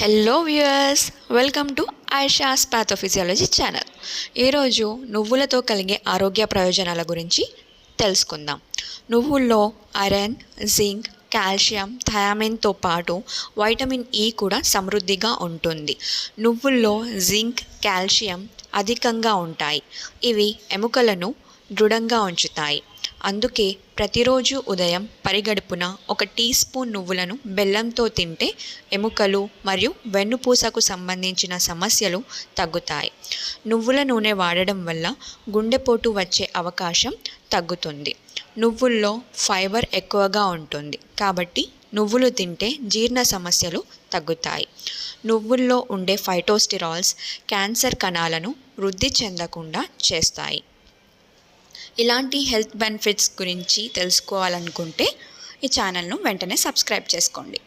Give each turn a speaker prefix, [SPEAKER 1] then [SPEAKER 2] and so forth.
[SPEAKER 1] Hello viewers, welcome to Aisha's pathophysiology channel. ఈరోజు నువ్వులతో కలిగే ఆరోగ్య ప్రయోజనాల గురించి తెలుసుకుందాం. నువ్వుల్లో ఐరన్, జింక్, కాల్షియం, థయామిన్తో పాటు వైటమిన్ ఈ కూడా సమృద్ధిగా ఉంటుంది. నువ్వుల్లో జింక్, కాల్షియం అధికంగా ఉంటాయి. ఇవి ఎముకలను దృఢంగా ఉంచుతాయి. అందుకే ప్రతిరోజు ఉదయం పరిగడుపున 1 టీ స్పూన్ నువ్వులను బెల్లంతో తింటే ఎముకలు మరియు వెన్నుపూసకు సంబంధించిన సమస్యలు తగ్గుతాయి. నువ్వుల నూనె వాడడం వల్ల గుండెపోటు వచ్చే అవకాశం తగ్గుతుంది. నువ్వుల్లో ఫైబర్ ఎక్కువగా ఉంటుంది కాబట్టి నువ్వులు తింటే జీర్ణ సమస్యలు తగ్గుతాయి. నువ్వుల్లో ఉండే ఫైటోస్టిరాల్స్ క్యాన్సర్ కణాలను వృద్ధి చెందకుండా చేస్తాయి. ఇలాంటి హెల్త్ బెనిఫిట్స్ గురించి తెలుసుకోవాలనుకుంటే ఈ ఛానల్ను వెంటనే సబ్స్క్రైబ్ చేసుకోండి.